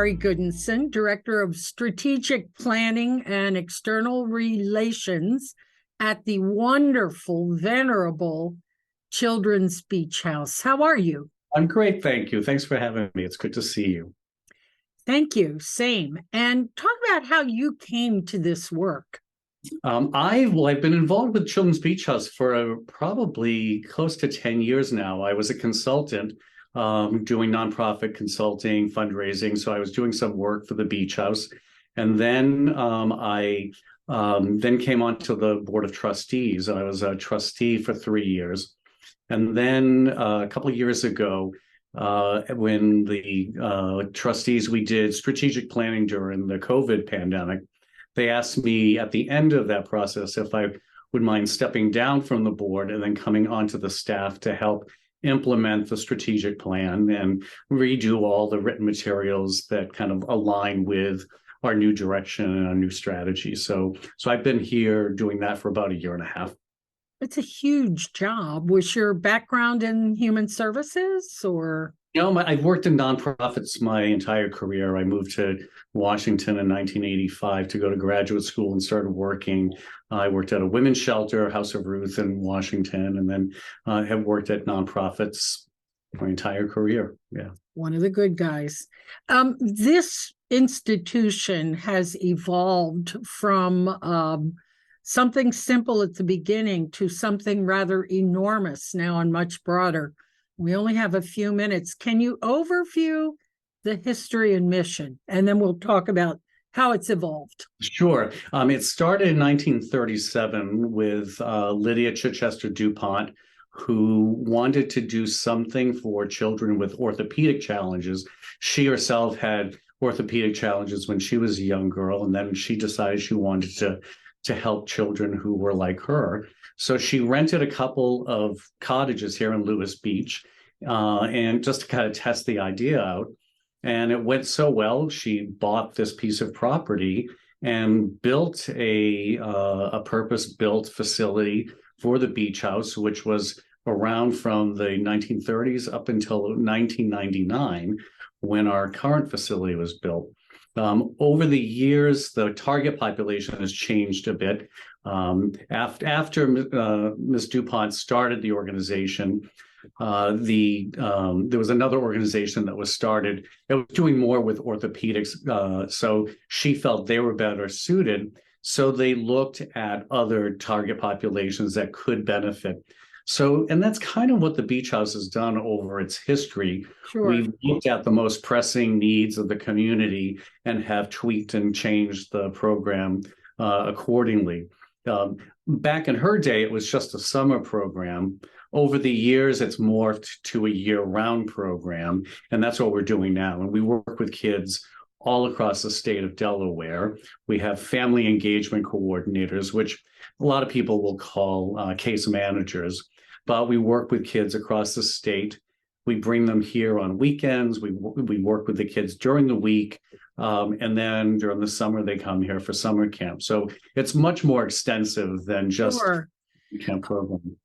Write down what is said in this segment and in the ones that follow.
Mary Goodinson, Director of Strategic Planning and External Relations at the wonderful, venerable Children's Beach House. How are you? I'm great, thank you. Thanks for having me. It's good to see you. Thank you. Same. And talk about how you came to this work. I've been involved with Children's Beach House for probably close to 10 years now. I was a consultant doing nonprofit consulting, fundraising. So I was doing some work for the beach house. And then I then came onto the board of trustees. I was a trustee for 3 years. And then a couple of years ago, when the trustees, we did strategic planning during the COVID pandemic, they asked me at the end of that process if I would mind stepping down from the board and then coming onto the staff to help implement the strategic plan and redo all the written materials that kind of align with our new direction and our new strategy. So I've been here doing that for about a year and a half. It's a huge job. Was your background in human services or? I've worked in nonprofits my entire career. I moved to Washington in 1985 to go to graduate school and started working. I worked at a women's shelter, House of Ruth in Washington, and then have worked at nonprofits my entire career. Yeah. One of the good guys. This institution has evolved from something simple at the beginning to something rather enormous now and much broader. We only have a few minutes. Can you overview the history and mission? And then we'll talk about how it's evolved. Sure. It started in 1937 with Lydia Chichester DuPont, who wanted to do something for children with orthopedic challenges. She herself had orthopedic challenges when she was a young girl, and then she decided she wanted to help children who were like her. So she rented a couple of cottages here in Lewis Beach and just to kind of test the idea out. And it went so well, she bought this piece of property and built a purpose-built facility for the beach house, which was around from the 1930s up until 1999, when our current facility was built. Over the years, the target population has changed a bit. After Ms. DuPont started the organization, there was another organization that was started. It was doing more with orthopedics, so she felt they were better suited. So they looked at other target populations that could benefit. So, and that's kind of what the beach house has done over its history. Sure. We've looked at the most pressing needs of the community and have tweaked and changed the program accordingly. Back in her day, it was just a summer program. Over the years, it's morphed to a year-round program, and that's what we're doing now. And we work with kids all across the state of Delaware. We have family engagement coordinators, which a lot of people will call case managers. But we work with kids across the state. We bring them here on weekends. We work with the kids during the week. And then during the summer, they come here for summer camp. So it's much more extensive than just Sure. a camp program.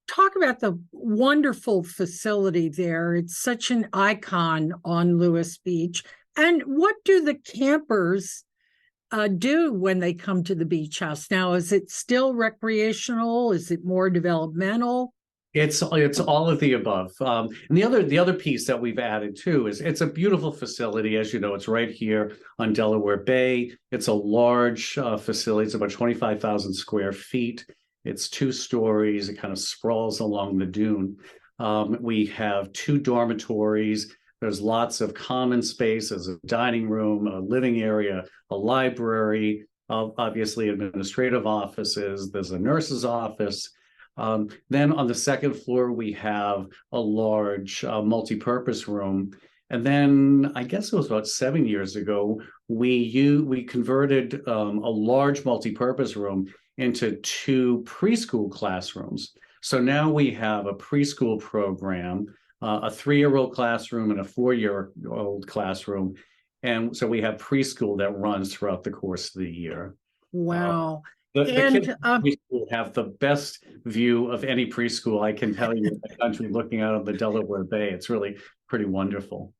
Talk about the wonderful facility there. It's such an icon on Lewis Beach. And what do the campers do when they come to the beach house? Now, is it still recreational? Is it more developmental? It's all of the above. And the other piece that we've added too is it's a beautiful facility. As you know, it's right here on Delaware Bay. It's a large facility. It's about 25,000 square feet. It's 2 stories. It kind of sprawls along the dune. We have 2 dormitories. There's lots of common space. There's a dining room, a living area, a library, obviously administrative offices. There's a nurse's office. Then on the second floor, we have a large multi-purpose room. And then I guess it was about 7 years ago, we converted a large multi-purpose room into 2 preschool classrooms. So now we have a preschool program, a 3-year-old classroom and a 4-year-old classroom. And so we have preschool that runs throughout the course of the year. Wow. The kids in preschool have the best view of any preschool I can tell you in the country, looking out on the Delaware Bay. It's really pretty wonderful.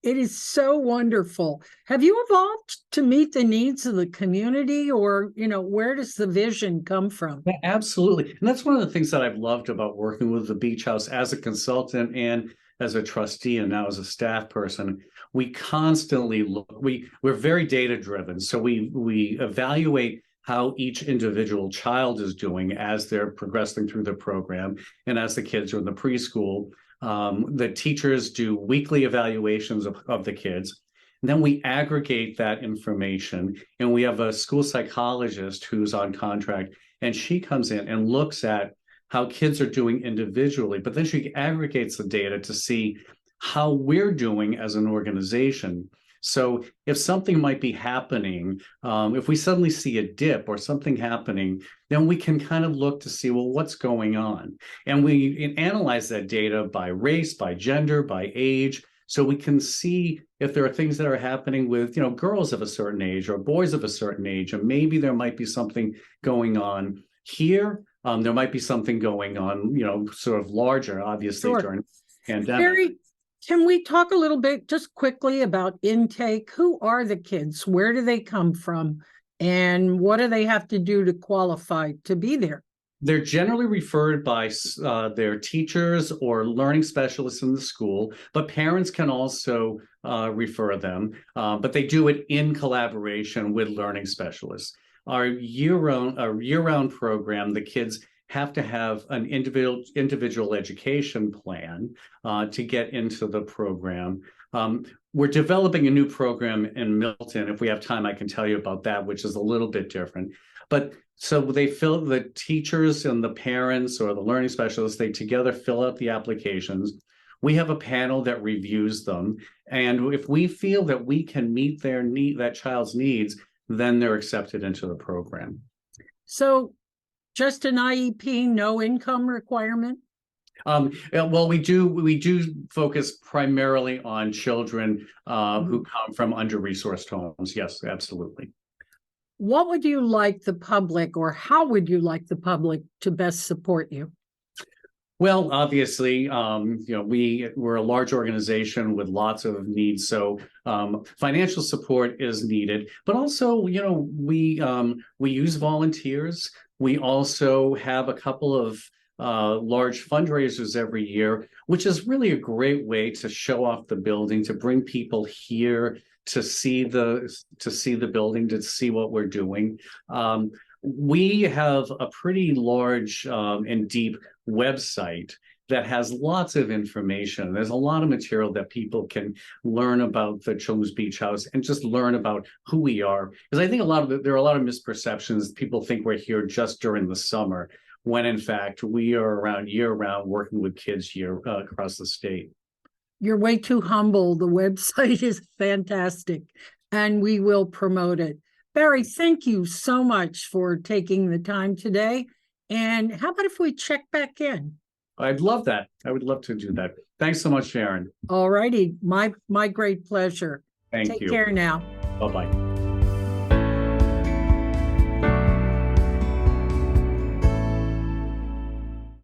It is so wonderful. Have you evolved to meet the needs of the community, or, where does the vision come from? Yeah, absolutely. And that's one of the things that I've loved about working with the Beach House as a consultant and as a trustee and now as a staff person. We constantly look, we're very data driven. So we evaluate how each individual child is doing as they're progressing through the program and as the kids are in the preschool. The teachers do weekly evaluations of the kids. And then we aggregate that information, and we have a school psychologist who's on contract, and she comes in and looks at how kids are doing individually, but then she aggregates the data to see how we're doing as an organization. So if something might be happening, if we suddenly see a dip or something happening, then we can kind of look to see, well, what's going on? And we analyze that data by race, by gender, by age, so we can see if there are things that are happening with, girls of a certain age or boys of a certain age, and maybe there might be something going on here. There might be something going on, sort of larger, obviously, Sure. during the pandemic. Barry, can we talk a little bit just quickly about intake? Who are the kids? Where do they come from? And what do they have to do to qualify to be there? They're generally referred by their teachers or learning specialists in the school, but parents can also refer them, but they do it in collaboration with learning specialists. Our year-round program, the kids have to have an individual education plan to get into the program. We're developing a new program in Milton. If we have time, I can tell you about that, which is a little bit different. But so the teachers and the parents or the learning specialists, they together fill out the applications. We have a panel that reviews them. And if we feel that we can meet that child's needs, then they're accepted into the program. So just an IEP, no income requirement? Well, we do focus primarily on children who come from under-resourced homes. Yes, absolutely. What would you like the public, or how would you like the public to best support you? Well, obviously, we're a large organization with lots of needs, so financial support is needed. But also, we use volunteers. We also have a couple of large fundraisers every year, which is really a great way to show off the building, to bring people here to see the building, to see what we're doing. We have a pretty large and deep website that has lots of information. There's a lot of material that people can learn about the Children's Beach House and just learn about who we are. Because I think there are a lot of misperceptions. People think we're here just during the summer, when in fact we are around year-round working with kids here across the state. You're way too humble. The website is fantastic, and we will promote it. Barry, thank you so much for taking the time today. And how about if we check back in? I'd love that. I would love to do that. Thanks so much, Sharon. All righty. My great pleasure. Thank you. Take care now. Bye-bye.